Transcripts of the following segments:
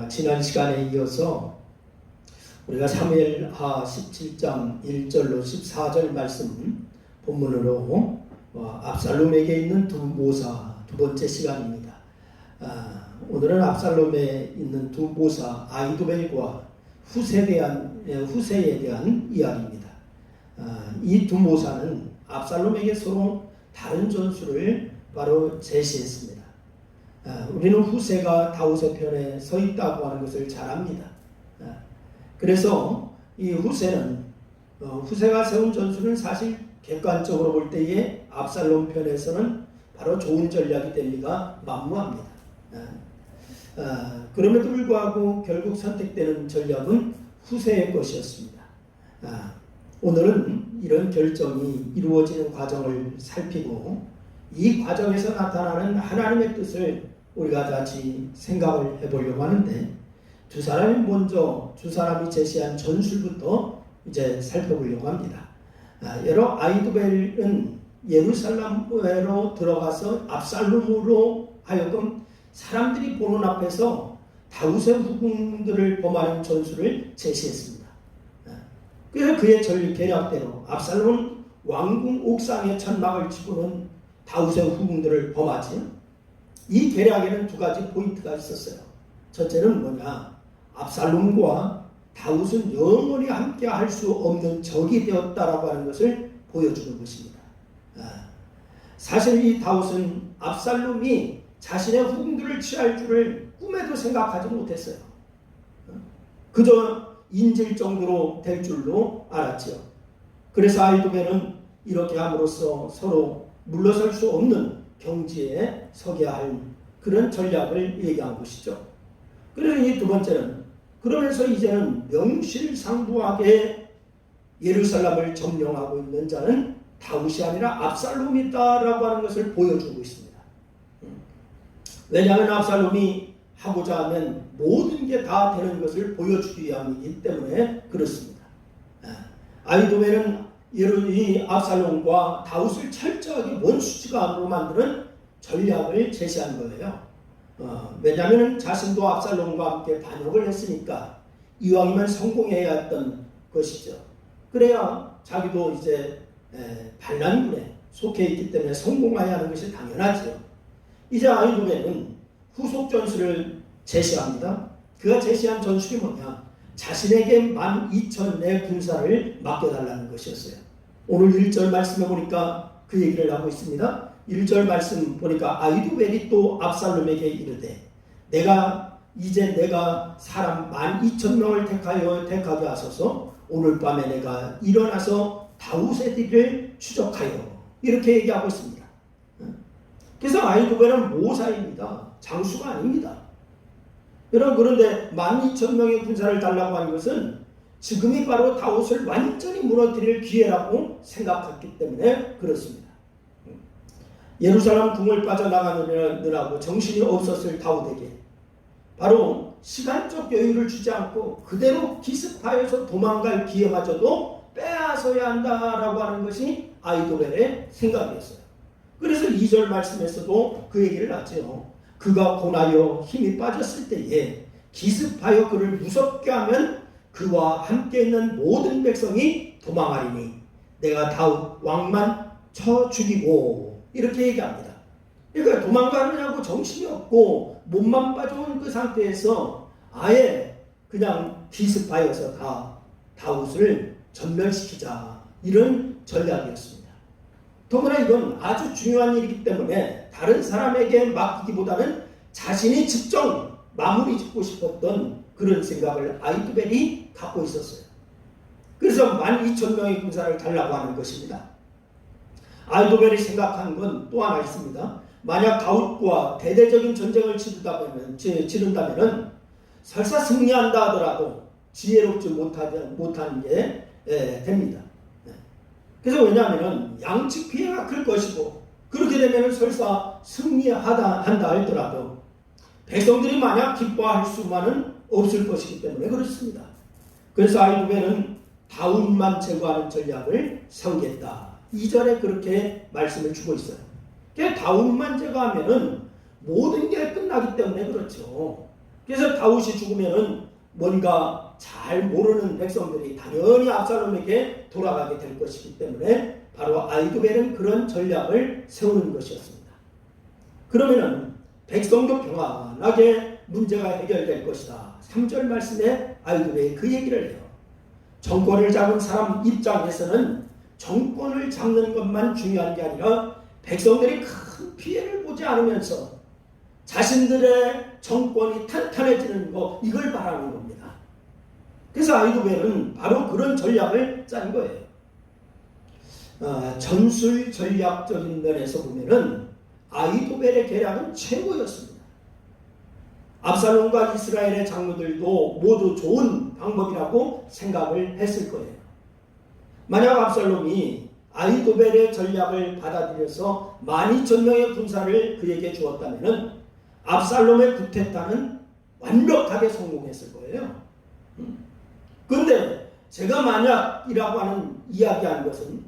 지난 시간에 이어서 우리가 사무엘하 17장 1절로 14절 말씀 본문으로 압살롬에게 있는 두 모사 두 번째 시간입니다. 오늘은 압살롬에 있는 두 모사 아히도벨과 후세에 대한 이야기입니다. 이 두 모사는 압살롬에게 서로 다른 전술을 바로 제시했습니다. 우리는 후세가 다윗의 편에 서 있다고 하는 것을 잘 압니다. 그래서 이 후세가 세운 전술은 사실 객관적으로 볼 때에 압살롬 편에서는 바로 좋은 전략이 될 리가 만무합니다. 그럼에도 불구하고 결국 선택되는 전략은 후세의 것이었습니다. 오늘은 이런 결정이 이루어지는 과정을 살피고 이 과정에서 나타나는 하나님의 뜻을 우리가 같이 생각을 해보려고 하는데 두 사람이 제시한 전술부터 이제 살펴보려고 합니다. 아히도벨은 예루살렘으로 들어가서 압살롬으로 하여금 사람들이 보는 앞에서 다윗의 후궁들을 범하는 전술을 제시했습니다. 그래서 그의 전략 계략대로 압살롬은 왕궁 옥상에 천막을 치고는 다윗의 후궁들을 범하지. 이 계략에는 두 가지 포인트가 있었어요. 첫째는 뭐냐? 압살롬과 다윗은 영원히 함께 할 수 없는 적이 되었다라고 하는 것을 보여주는 것입니다. 사실 이 다윗은 압살롬이 자신의 후궁들을 취할 줄을 꿈에도 생각하지 못했어요. 그저 인질 정도로 될 줄로 알았지요. 그래서 아히도벨은 이렇게 함으로써 서로 물러설 수 없는 경지에 서게 할 그런 전략을 얘기한 것이죠. 그래서 이 두 번째는 그러면서 이제는 명실상부하게 예루살렘을 점령하고 있는 자는 다윗이 아니라 압살롬이다라고 하는 것을 보여주고 있습니다. 왜냐하면 압살롬이 하고자 하면 모든 게 다 되는 것을 보여주기 위함이기 때문에 그렇습니다. 아히도벨은 이 압살롬과 다윗을 철저하게 원수지가 안으로 만드는 전략을 제시한 거예요. 왜냐하면 자신도 압살롬과 함께 반역을 했으니까 이왕이면 성공해야 했던 것이죠. 그래야 자기도 이제 반란군에 속해 있기 때문에 성공해야 하는 것이 당연하죠. 이제 아히도벨은 후속 전술을 제시합니다. 그가 제시한 전술이 뭐냐? 자신에게 12,000의 군사를 맡겨달라는 것이었어요. 오늘 1절 말씀에 보니까 그 얘기를 하고 있습니다. 1절 말씀 보니까 아히도벨이 또 압살롬에게 이르되 내가 사람 12,000명을 택하게 하소서. 오늘 밤에 내가 일어나서 다윗의 뒤를 추적하여, 이렇게 얘기하고 있습니다. 그래서 아히도벨은 모사입니다. 장수가 아닙니다. 여러분, 그런데 12,000명의 군사를 달라고 하는 것은 지금이 바로 다윗을 완전히 무너뜨릴 기회라고 생각했기 때문에 그렇습니다. 예루살렘 궁을 빠져나가느라고 정신이 없었을 다윗에게 바로 시간적 여유를 주지 않고 그대로 기습하여서 도망갈 기회마저도 빼앗아야 한다라고 하는 것이 아히도벨의 생각이었어요. 그래서 2절 말씀에서도 그 얘기를 하죠. 그가 고나여 힘이 빠졌을 때에 기습하여 그를 무섭게 하면 그와 함께 있는 모든 백성이 도망하리니 내가 다윗 왕만 쳐 죽이고, 이렇게 얘기합니다. 그러니까 도망가느냐고 정신이 없고 몸만 빠져온 그 상태에서 아예 그냥 기습하여서 다윗을 전멸시키자, 이런 전략이었습니다. 더구나 이건 아주 중요한 일이기 때문에 다른 사람에게 맡기기보다는 자신이 직접 마무리 짓고 싶었던 그런 생각을 아히도벨이 갖고 있었어요. 그래서 12,000명의 군사를 달라고 하는 것입니다. 아히도벨이 생각한 건 또 하나 있습니다. 만약 다윗과 대대적인 전쟁을 치른다면 설사 승리한다 하더라도 지혜롭지 못하는 게 됩니다. 그래서 왜냐하면 양측 피해가 클 것이고, 그렇게 되면 설사 승리한다 할더라도 백성들이 만약 기뻐할 수만은 없을 것이기 때문에 그렇습니다. 그래서 아히도벨은 다윗만 제거하는 전략을 세우겠다. 2절에 그렇게 말씀을 주고 있어요. 다윗만 제거하면은 모든 게 끝나기 때문에 그렇죠. 그래서 다윗이 죽으면은 뭔가 잘 모르는 백성들이 당연히 압살롬에게 돌아가게 될 것이기 때문에 바로 아히도벨은 그런 전략을 세우는 것이었습니다. 그러면은 백성도 평안하게 문제가 해결될 것이다. 3절 말씀에 아히도벨이 그 얘기를 해요. 정권을 잡은 사람 입장에서는 정권을 잡는 것만 중요한 게 아니라 백성들이 큰 피해를 보지 않으면서 자신들의 정권이 탄탄해지는 것, 이걸 바라는 겁니다. 그래서 아히도벨은 바로 그런 전략을 짠 거예요. 전술 전략적인 면에서 보면은 아히도벨의 계략은 최고였습니다. 압살롬과 이스라엘의 장로들도 모두 좋은 방법이라고 생각을 했을 거예요. 만약 압살롬이 아히도벨의 전략을 받아들여서 12,000명의 군사를 그에게 주었다면 압살롬의 쿠데타는 완벽하게 성공했을 거예요. 그런데 제가 만약이라고 하는 이야기하는 것은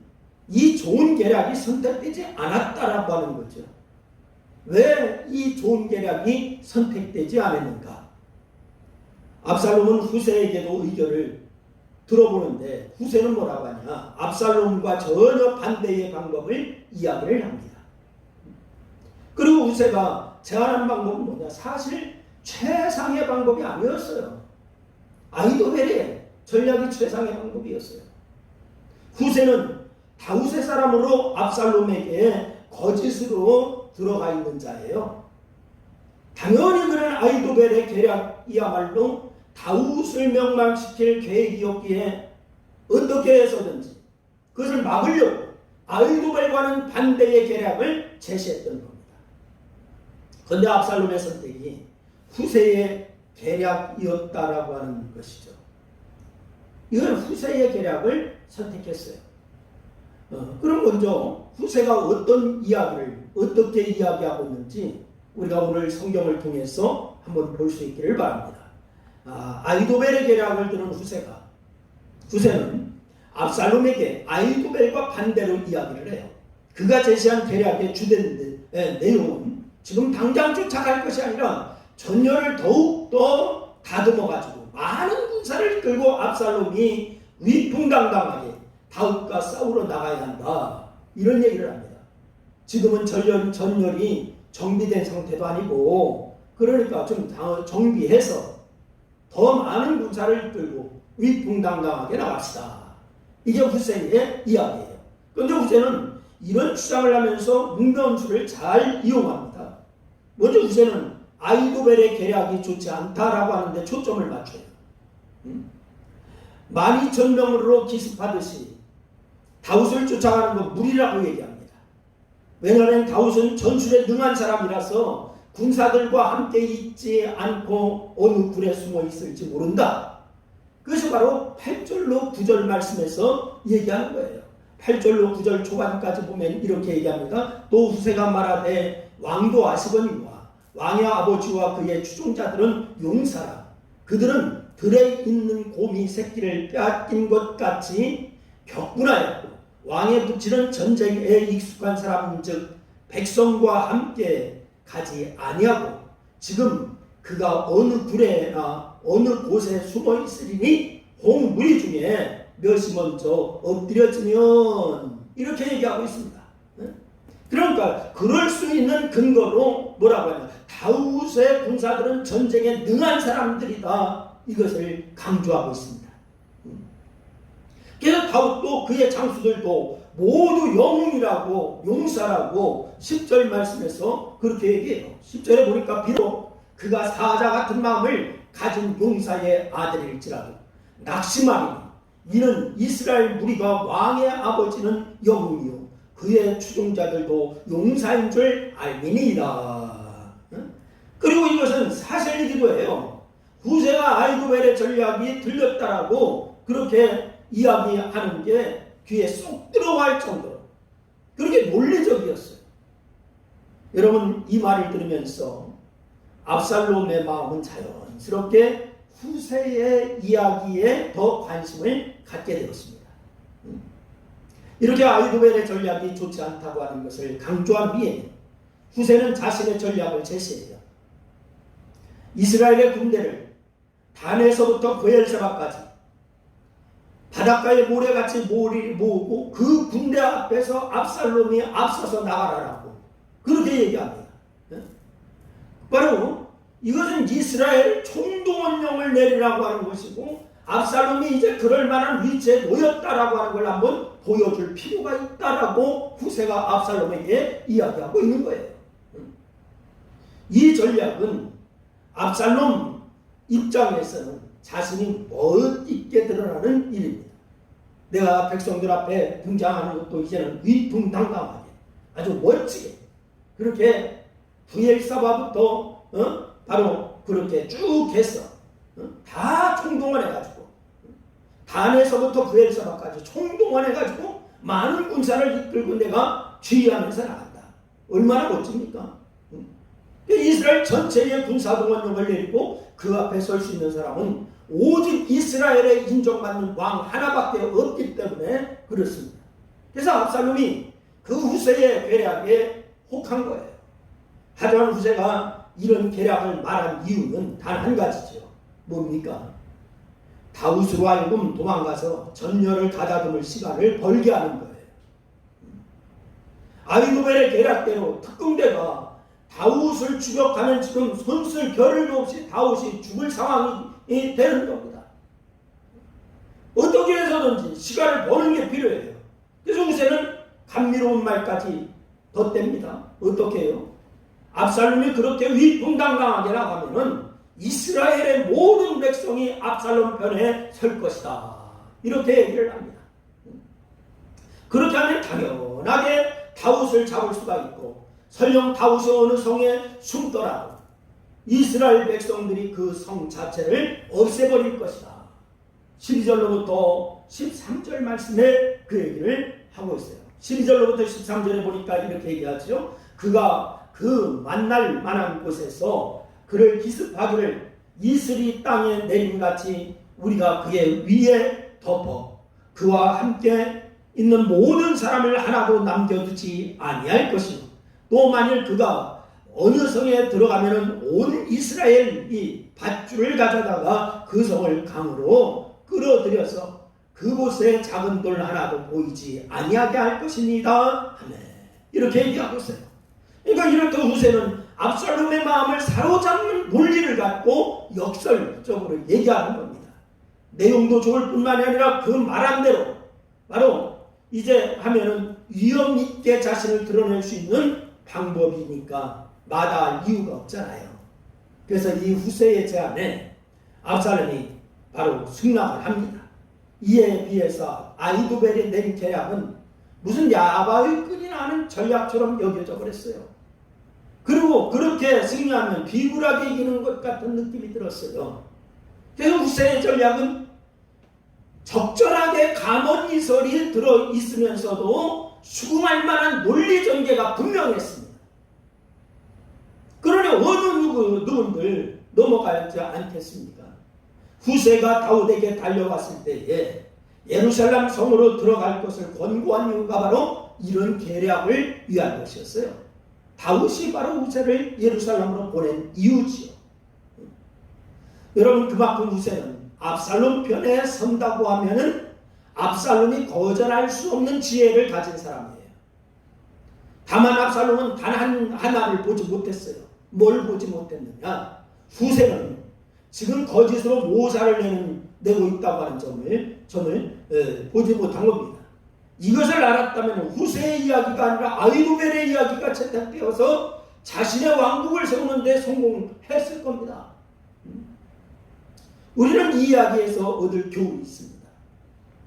이 좋은 계략이 선택되지 않았다라고 하는 거죠. 왜 이 좋은 계략이 선택되지 않았는가? 압살롬은 후세에게도 의견을 들어보는데 후세는 뭐라고 하냐? 압살롬과 전혀 반대의 방법을 이야기를 합니다. 그리고 후세가 제안한 방법은 뭐냐? 사실 최상의 방법이 아니었어요. 아히도벨의 전략이 최상의 방법이었어요. 후세는 다윗의 사람으로 압살롬에게 거짓으로 들어가 있는 자예요. 당연히 그는 아히도벨의 계략이야말로 다윗을 멸망시킬 계획이었기에 어떻게 해서든지 그것을 막으려고 아히도벨과는 반대의 계략을 제시했던 겁니다. 그런데 압살롬의 선택이 후세의 계략이었다라고 하는 것이죠. 이건 후세의 계략을 선택했어요. 그럼 먼저 후세가 어떤 이야기를 어떻게 이야기하고 있는지 우리가 오늘 성경을 통해서 한번 볼 수 있기를 바랍니다. 아히도벨의 계략을 들은 후세는 압살롬에게 아히도벨과 반대로 이야기를 해요. 그가 제시한 계략의 주된 내용은 지금 당장 쫓아갈 것이 아니라 전열을 더욱더 다듬어가지고 많은 군사를 끌고 압살롬이 위풍당당하게 다윗과 싸우러 나가야 한다, 이런 얘기를 합니다. 지금은 전열이 정비된 상태도 아니고 그러니까 좀 정비해서 더 많은 군사를 이끌고 위풍당당하게 나갑시다. 이게 후세의 이야기예요. 그런데 후세는 이런 주장을 하면서 문변수를 잘 이용합니다. 먼저 후세는 아히도벨의 계략이 좋지 않다라고 하는데 초점을 맞춰요. 12,000명으로 기습하듯이 다윗을 쫓아가는 건 무리라고 얘기합니다. 왜냐하면 다윗은 전술에 능한 사람이라서 군사들과 함께 있지 않고 어느 굴에 숨어 있을지 모른다. 그것이 바로 8절로 9절 말씀에서 얘기하는 거예요. 8절로 9절 초반까지 보면 이렇게 얘기합니다. 또 후세가 말하되 왕도 아시거니와 왕의 아버지와 그의 추종자들은 용사라. 그들은 들에 있는 곰이 새끼를 빼앗긴 것 같이 격분하였고 왕의 부치는 전쟁에 익숙한 사람인즉 백성과 함께 가지 아니하고 지금 그가 어느 굴에나 어느 곳에 숨어 있으리니 홍무리 중에 몇이 먼저 엎드려지면 이렇게 얘기하고 있습니다. 그러니까 그럴 수 있는 근거로 뭐라고 하냐, 다윗의 군사들은 전쟁에 능한 사람들이다, 이것을 강조하고 있습니다. 그래서 다윗도 그의 장수들도 모두 영웅이라고 용사라고 10절 말씀에서 그렇게 얘기해요. 10절에 보니까 비록 그가 사자 같은 마음을 가진 용사의 아들일지라도 낙심하리니 이는 이스라엘 무리가 왕의 아버지는 영웅이요 그의 추종자들도 용사인 줄 알미니이다. 그리고 이것은 사실이기도 해요. 후세가 아히도벨의 전략이 들렸다라고 그렇게 이야기하는 게 귀에 쏙 들어갈 정도로 그렇게 논리적이었어요. 여러분, 이 말을 들으면서 압살롬의 마음은 자연스럽게 후세의 이야기에 더 관심을 갖게 되었습니다. 이렇게 아히도벨의 전략이 좋지 않다고 하는 것을 강조한 뒤에 후세는 자신의 전략을 제시해요. 이스라엘의 군대를 단에서부터 브엘세바까지 바닷가에 모래같이 모으고 그 군대 앞에서 압살롬이 앞서서 나가라라고 그렇게 얘기합니다. 바로 이것은 이스라엘 총동원령을 내리라고 하는 것이고 압살롬이 이제 그럴 만한 위치에 놓였다라고 하는 걸 한번 보여줄 필요가 있다라고 후세가 압살롬에게 이야기하고 있는 거예요. 이 전략은 압살롬 입장에서는 자신이 멋있게 드러나는 일입니다. 내가 백성들 앞에 등장하는 것도 이제는 위풍당당하게 아주 멋지게 그렇게 브엘사바부터 바로 그렇게 쭉 했어. 다 총동원해가지고 단에서부터 브엘사바까지 총동원해가지고 많은 군사를 이끌고 내가 지휘하면서 나간다. 얼마나 멋집니까? 이스라엘 전체의 군사동원령을 내리고 그 앞에 설 수 있는 사람은 오직 이스라엘에 인정받는 왕 하나밖에 없기 때문에 그렇습니다. 그래서 압살롬이 그 후세의 계략에 혹한 거예요. 하지만 후세가 이런 계략을 말한 이유는 단 한 가지죠. 뭡니까? 다윗으로 하여금 도망가서 전열을 가다듬을 시간을 벌게 하는 거예요. 아히도벨의 계략대로 특공대가 다윗을 추격하면 지금 손쓸 겨를도 없이 다윗이 죽을 상황이 되는 겁니다. 어떻게 해서든지 시간을 버는 게 필요해요. 그래서 후세는 감미로운 말까지 덧댑니다. 어떻게 해요? 압살롬이 그렇게 위풍당당하게 나가면은 이스라엘의 모든 백성이 압살롬 편에 설 것이다. 이렇게 얘기를 합니다. 그렇게 하면 당연하게 다윗을 잡을 수가 있고 설령 다윗이 어느 성에 숨더라도 이스라엘 백성들이 그 성 자체를 없애버릴 것이다. 12절로부터 13절 말씀에 그 얘기를 하고 있어요. 12절로부터 13절에 보니까 이렇게 얘기하죠. 그가 그 만날 만한 곳에서 그를 기습하기를 이슬이 땅에 내림같이 우리가 그의 위에 덮어 그와 함께 있는 모든 사람을 하나도 남겨두지 아니할 것이며 또 만일 그가 어느 성에 들어가면 온 이스라엘이 밧줄을 가져다가 그 성을 강으로 끌어들여서 그곳에 작은 돌 하나도 보이지 아니하게 할 것입니다. 아멘. 이렇게 얘기하고 있어요. 그러니까 이렇게 후세는 압살롬의 마음을 사로잡는 논리를 갖고 역설적으로 얘기하는 겁니다. 내용도 좋을 뿐만이 아니라 그 말한 대로 바로 이제 하면은 위험 있게 자신을 드러낼 수 있는 방법이니까 마다할 이유가 없잖아요. 그래서 이 후세의 제안에 압살롬이 바로 승낙을 합니다. 이에 비해서 아히도벨이 낸 계략은 무슨 야바의 끈이 나는 전략처럼 여겨져 버렸어요. 그리고 그렇게 승리하면 비굴하게 이기는 것 같은 느낌이 들었어요. 그래서 후세의 전략은 적절하게 감언이설이 들어있으면서도 수긍할 만한 논리 전개가 분명했습니다. 그러니 어느 누군들 넘어가지 않겠습니까? 후세가 다윗에게 달려왔을 때에 예루살렘 성으로 들어갈 것을 권고한 이유가 바로 이런 계략을 위한 것이었어요. 다윗이 바로 후세를 예루살렘으로 보낸 이유지요. 여러분, 그만큼 후세는 압살롬 편에 선다고 하면은 압살롬이 거절할 수 없는 지혜를 가진 사람이에요. 다만 압살롬은 단 하나를 보지 못했어요. 뭘 보지 못했느냐? 후세는 지금 거짓으로 모사를 내고 있다고 하는 점을 보지 못한 겁니다. 이것을 알았다면 후세의 이야기가 아니라 아히도벨의 이야기가 채택되어서 자신의 왕국을 세우는 데 성공했을 겁니다. 우리는 이 이야기에서 얻을 교훈이 있습니다.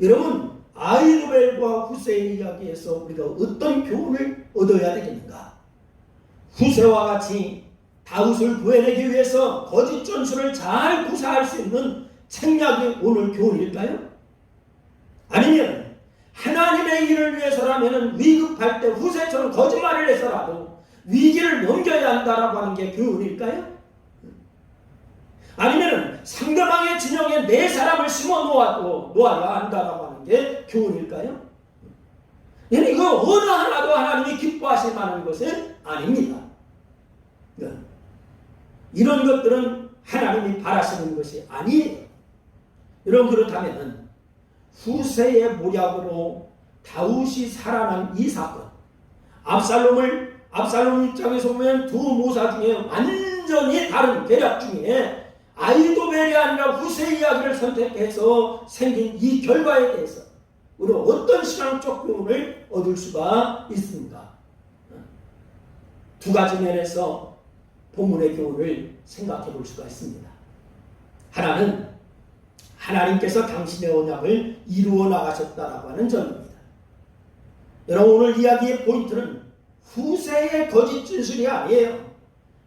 여러분, 아히도벨과 후세의 이야기에서 우리가 어떤 교훈을 얻어야 되겠는가? 후세와 같이 다윗을 구해내기 위해서 거짓 전술을 잘 구사할 수 있는 책략이 오늘 교훈일까요? 아니면 하나님의 일을 위해서라면 위급할 때 후세처럼 거짓말을 해서라도 위기를 넘겨야 한다라고 하는 게 교훈일까요? 아니면 상대방의 진영에 내 사람을 심어 놓아야 한다라고 하는 게 교훈일까요? 이거 어느 하나도 하나님이 기뻐하실 만한 것은 아닙니다. 이런 것들은 하나님이 바라시는 것이 아니에요. 여러분, 그렇다면 후세의 모략으로 다윗이 살아난 이 사건, 압살롬 입장에서 보면 두 모사 중에 완전히 다른 계략 중에 아히도벨이 아니라 후세 이야기를 선택해서 생긴 이 결과에 대해서 우리가 어떤 신앙적 교훈을 얻을 수가 있습니까? 두 가지 면에서 본문의 교훈을 생각해 볼 수가 있습니다. 하나는 하나님께서 당신의 언약을 이루어 나가셨다라고 하는 점입니다. 여러분, 오늘 이야기의 포인트는 후세의 거짓 진술이 아니에요.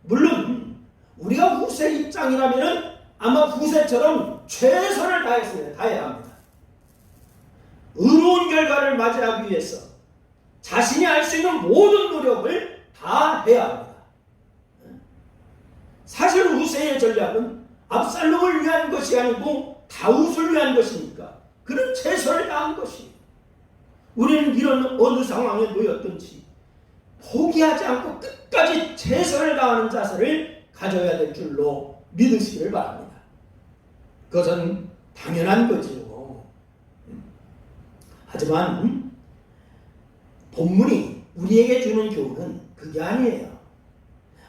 물론 우리가 후세 입장이라면 아마 후세처럼 최선을 다해야 합니다. 의로운 결과를 맞이하기 위해서 자신이 할 수 있는 모든 노력을 다 해야 합니다. 사실 후세의 전략은 압살롬을 위한 것이 아니고 다윗을 위한 것이니까 그는 최선을 다한 것이에요. 우리는 이런 어느 상황에 놓였든지 포기하지 않고 끝까지 최선을 다하는 자세를 가져야 될 줄로 믿으시기를 바랍니다. 그것은 당연한 거지요. 하지만 본문이 우리에게 주는 교훈은 그게 아니에요.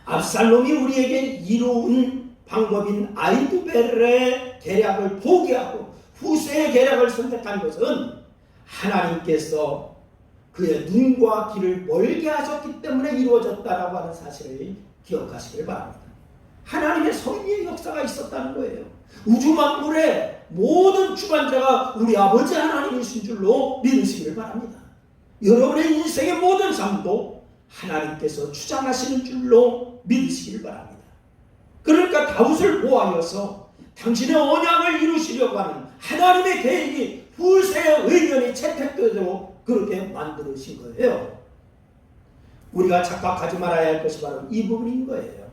압살롬이 우리에게 이로운 방법인 아히도벨의 계략을 포기하고 후세의 계략을 선택한 것은 하나님께서 그의 눈과 귀를 멀게 하셨기 때문에 이루어졌다라고 하는 사실을 기억하시길 바랍니다. 하나님의 섭리의 역사가 있었다는 거예요. 우주 만물의 모든 주관자가 우리 아버지 하나님이신 줄로 믿으시길 바랍니다. 여러분의 인생의 모든 삶도 하나님께서 주장하시는 줄로 믿으시길 바랍니다. 그러니까 다윗을 보아여서 당신의 언약을 이루시려고 하는 하나님의 계획이 후세의 의견이 채택되도록 그렇게 만드신 거예요. 우리가 착각하지 말아야 할 것이 바로 이 부분인 거예요.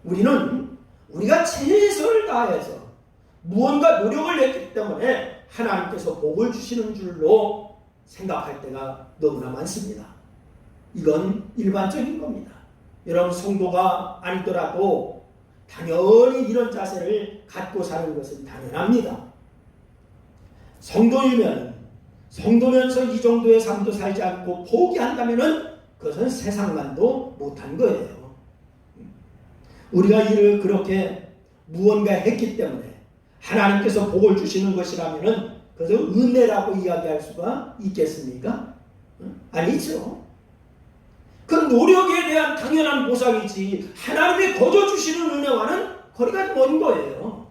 우리는 우리가 최선을 다해서 무언가 노력을 했기 때문에 하나님께서 복을 주시는 줄로 생각할 때가 너무나 많습니다. 이건 일반적인 겁니다. 여러분, 성도가 아니더라도 당연히 이런 자세를 갖고 사는 것은 당연합니다. 성도면서 이 정도의 삶도 살지 않고 포기한다면 그것은 세상만도 못한 거예요. 우리가 이를 그렇게 무언가 했기 때문에 하나님께서 복을 주시는 것이라면은 그것을 은혜라고 이야기할 수가 있겠습니까? 아니죠. 그 노력에 대한 당연한 보상이지 하나님이 거저 주시는 은혜와는 거리가 먼 거예요.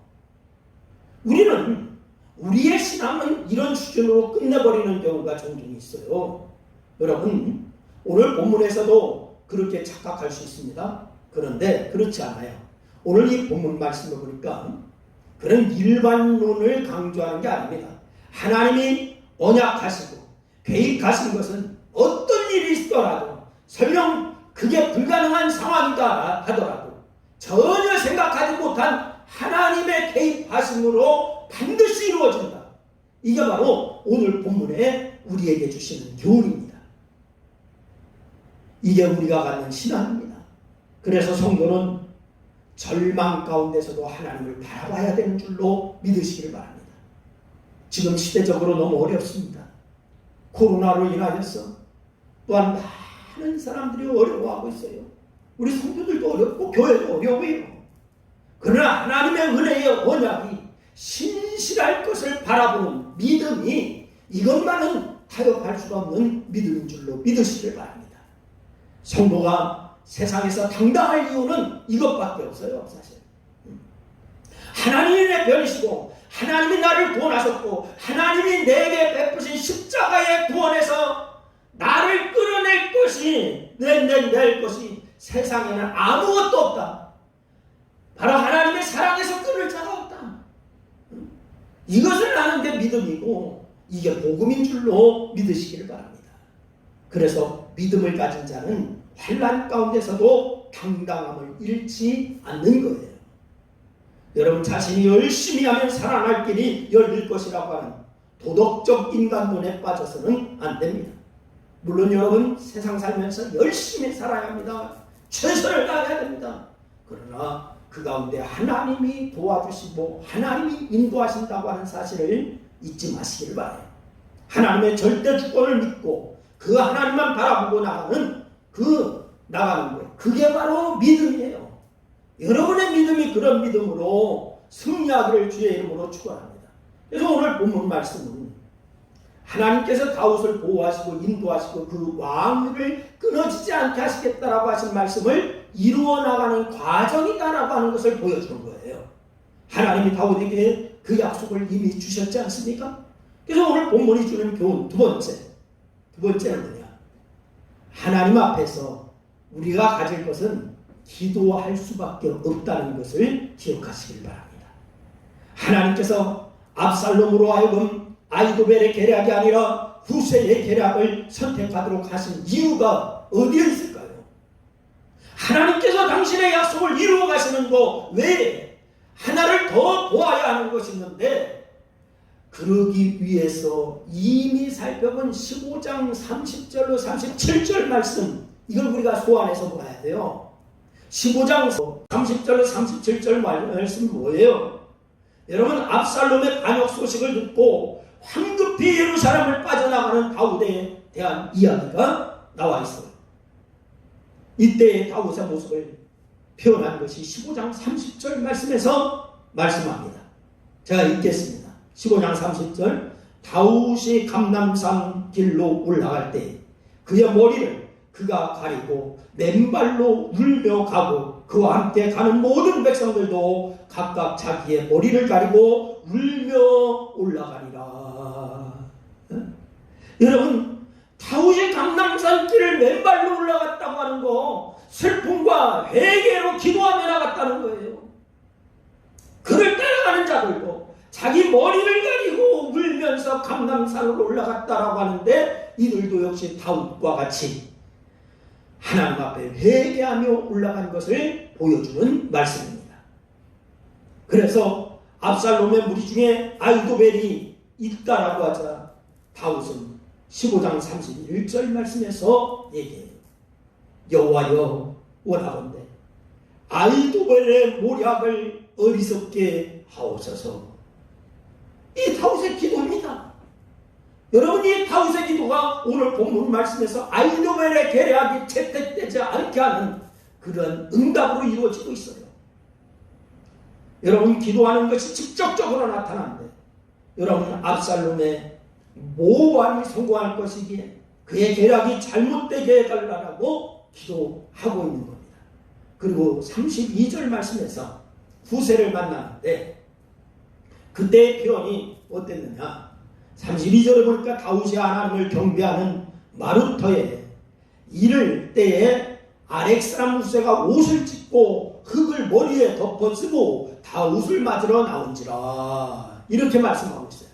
우리는 우리의 신앙은 이런 수준으로 끝내버리는 경우가 종종 있어요. 여러분, 오늘 본문에서도 그렇게 착각할 수 있습니다. 그런데 그렇지 않아요. 오늘 이 본문 말씀을 보니까 그런 일반론을 강조하는 게 아닙니다. 하나님이 언약하시고 계획하신 것은 어떤 일이 있더라도 설령 그게 불가능한 상황이다 하더라도 전혀 생각하지 못한 하나님의 개입하심으로 반드시 이루어진다. 이게 바로 오늘 본문에 우리에게 주시는 교훈입니다. 이게 우리가 갖는 신앙입니다. 그래서 성도는 절망 가운데서도 하나님을 바라봐야 되는 줄로 믿으시기를 바랍니다. 지금 시대적으로 너무 어렵습니다. 코로나로 인하여서 또한 많은 사람들이 어려워하고 있어요. 우리 성도들도 어렵고 교회도 어려워요. 그러나 하나님의 은혜의 언약이 신실할 것을 바라보는 믿음이 이것만은 타협할 수가 없는 믿음인 줄로 믿으시길 바랍니다. 성도가 세상에서 당당할 이유는 이것밖에 없어요. 사실 하나님이 내 편이시고 하나님이 나를 구원하셨고 하나님이 내게 베푸신 십자가의 구원에서 나를 끌어낼 것이 낼 것이 세상에는 아무것도 없다. 바로 하나님의 사랑에서 끊을 자가 없다. 이것을 아는 게 믿음이고 이게 복음인 줄로 믿으시기를 바랍니다. 그래서 믿음을 가진 자는 환난 가운데서도 당당함을 잃지 않는 거예요. 여러분 자신이 열심히 하면 살아날 길이 열릴 것이라고 하는 도덕적 인간론에 빠져서는 안 됩니다. 물론 여러분 세상 살면서 열심히 살아야 합니다. 최선을 다해야 됩니다. 그러나 그 가운데 하나님이 도와주시고 하나님이 인도하신다고 하는 사실을 잊지 마시길 바라요. 하나님의 절대 주권을 믿고 그 하나님만 바라보고 나가는 거예요. 그게 바로 믿음이에요. 여러분의 믿음이 그런 믿음으로 승리하기를 주의 이름으로 축원합니다. 그래서 오늘 본문 말씀은 하나님께서 다윗을 보호하시고 인도하시고 그 왕위를 끊어지지 않게 하시겠다라고 하신 말씀을 이루어 나가는 과정이다라고 하는 것을 보여주는 거예요. 하나님이 다윗에게 그 약속을 이미 주셨지 않습니까? 그래서 오늘 본문이 주는 교훈 두 번째는 뭐냐? 하나님 앞에서 우리가 가질 것은 기도할 수밖에 없다는 것을 기억하시길 바랍니다. 하나님께서 압살롬으로 하여금 아히도벨의 계략이 아니라 후세의 계략을 선택하도록 하신 이유가 어디에 있을까요? 하나님께서 당신의 약속을 이루어 가시는 것 외에 하나를 더 보아야 하는 것이 있는데 그러기 위해서 이미 살펴본 15장 30절로 37절 말씀 이걸 우리가 소환해서 봐야 돼요. 15장 30절로 37절 말씀 뭐예요? 여러분 압살롬의 반역 소식을 듣고 황급히 예루살렘을 빠져나가는 다윗에 대한 이야기가 나와 있어요. 이때의 다윗의 모습을 표현한 것이 15장 30절 말씀에서 말씀합니다. 제가 읽겠습니다. 15장 30절 다윗이 감람산 길로 올라갈 때 그의 머리를 그가 가리고 맨발로 울며 가고 그와 함께 가는 모든 백성들도 각각 자기의 머리를 가리고 울며 올라가리라. 여러분 다윗이 감람산 길을 맨발로 올라갔다고 하는 거 슬픔과 회개로 기도하며 나갔다는 거예요. 그를 따라가는 자들도 자기 머리를 가리고 울면서 감람산으로 올라갔다라고 하는데 이들도 역시 다윗과 같이 하나님 앞에 회개하며 올라간 것을 보여주는 말씀입니다. 그래서 압살롬의 무리 중에 아히도벨이 있다라고 하자 다윗은 15장 31절 말씀에서 얘기해요. 여호와여 원하건대 아히도벨의 모략을 어리석게 하옵소서. 이 다윗의 기도입니다. 여러분이 다윗의 기도가 오늘 본문 말씀에서 아히도벨의 계략이 채택되지 않게 하는 그런 응답으로 이루어지고 있어요. 여러분, 기도하는 것이 직접적으로 나타나는데 여러분, 압살롬의 모반이 성공할 것이기에 그의 계략이 잘못되게 해달라고 기도하고 있는 겁니다. 그리고 32절 말씀에서 후세를 만나는데 그때의 표현이 어땠느냐. 32절에 보니까 다윗이 하나님을 경배하는 마루터에 이를 때에 아렉 사람 후세가 옷을 찢고 흙을 머리에 덮어 쓰고 다윗을 맞으러 나온지라, 이렇게 말씀하고 있어요.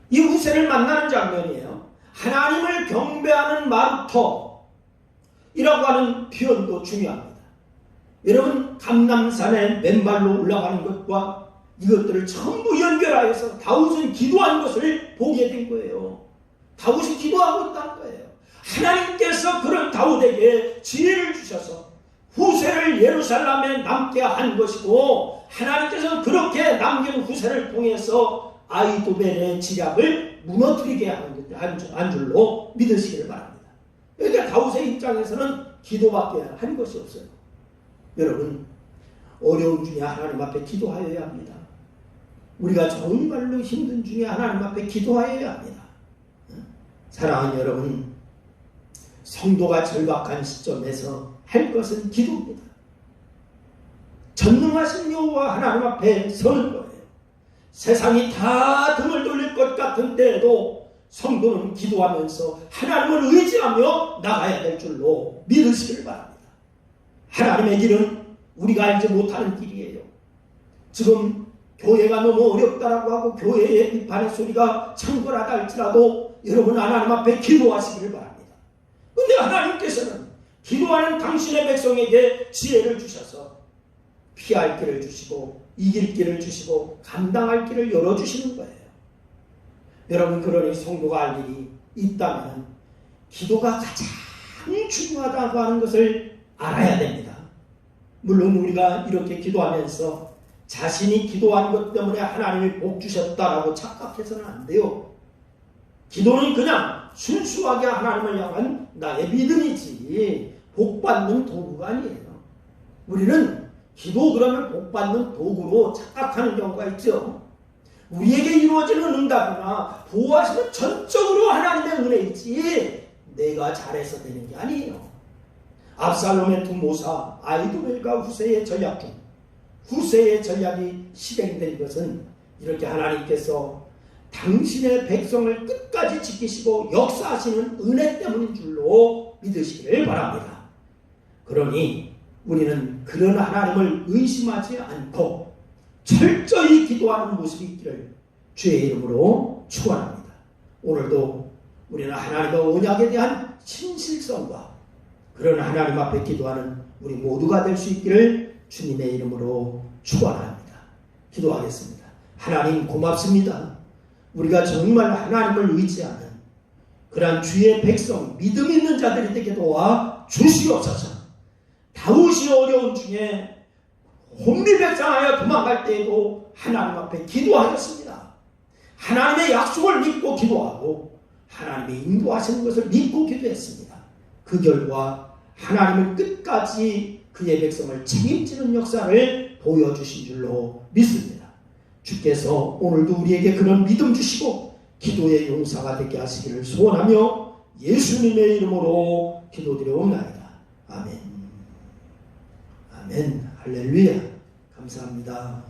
이 후세를 만나는 장면이에요. 하나님을 경배하는 마루터이라고 하는 표현도 중요합니다. 여러분, 감람산에 맨발로 올라가는 것과 이것들을 전부 연결하여서 다윗은 기도한 것을 보게 된 거예요. 다윗이 기도하고 있다는 거예요. 하나님께서 그런 다윗에게 지혜를 주셔서 후세를 예루살렘에 남게 한 것이고, 하나님께서 그렇게 남긴 후세를 통해서 아히도벨의 지략을 무너뜨리게 한 줄로 믿으시기를 바랍니다. 그러니까 다윗의 입장에서는 기도밖에 한 것이 없어요. 여러분, 어려움 중에 하나님 앞에 기도하여야 합니다. 우리가 정말로 힘든 중에 하나님 앞에 기도하여야 합니다. 사랑하는 여러분, 성도가 절박한 시점에서 할 것은 기도입니다. 전능하신 여호와 하나님 앞에 서는 거예요. 세상이 다 등을 돌릴 것 같은 때에도 성도는 기도하면서 하나님을 의지하며 나가야 될 줄로 믿으시길 바랍니다. 하나님의 길은 우리가 알지 못하는 길이에요. 지금 교회가 너무 어렵다라고 하고 교회의 비판의 소리가 창궐하다 할지라도 여러분, 하나님 앞에 기도하시기를 바랍니다. 그런데 하나님께서는 기도하는 당신의 백성에게 지혜를 주셔서 피할 길을 주시고 이길 길을 주시고 감당할 길을 열어주시는 거예요. 여러분, 그러니 성도가 알 일이 있다면 기도가 가장 중요하다고 하는 것을 알아야 됩니다. 물론 우리가 이렇게 기도하면서 자신이 기도한 것 때문에 하나님이 복 주셨다라고 착각해서는 안 돼요. 기도는 그냥 순수하게 하나님을 향한 나의 믿음이지 복받는 도구가 아니에요. 우리는 기도 그러면 복받는 도구로 착각하는 경우가 있죠. 우리에게 이루어지는 응답이나 보호하시는 전적으로 하나님의 은혜이지 내가 잘해서 되는 게 아니에요. 압살롬의 두 모사 아히도벨과 후세의 전략 중 후세의 전략이 실행된 것은 이렇게 하나님께서 당신의 백성을 끝까지 지키시고 역사하시는 은혜 때문인 줄로 믿으시기를 바랍니다. 그러니 우리는 그런 하나님을 의심하지 않고 철저히 기도하는 모습이 있기를 주의 이름으로 축원합니다. 오늘도 우리는 하나님의 언약에 대한 신실성과 그런 하나님 앞에 기도하는 우리 모두가 될 수 있기를 주님의 이름으로 축원합니다. 기도하겠습니다. 하나님, 고맙습니다. 우리가 정말 하나님을 의지하는 그러한 주의 백성, 믿음 있는 자들이 되게 도와 주시옵소서. 다윗이 어려운 중에 혼미백상하여 도망갈 때에도 하나님 앞에 기도하였습니다. 하나님의 약속을 믿고 기도하고 하나님의 인도하시는 것을 믿고 기도했습니다. 그 결과 하나님을 끝까지 그의 백성을 책임지는 역사를 보여주신 줄로 믿습니다. 주께서 오늘도 우리에게 그런 믿음 주시고 기도의 용사가 되게 하시기를 소원하며 예수님의 이름으로 기도드려옵나이다. 아멘. 아멘. 할렐루야. 감사합니다.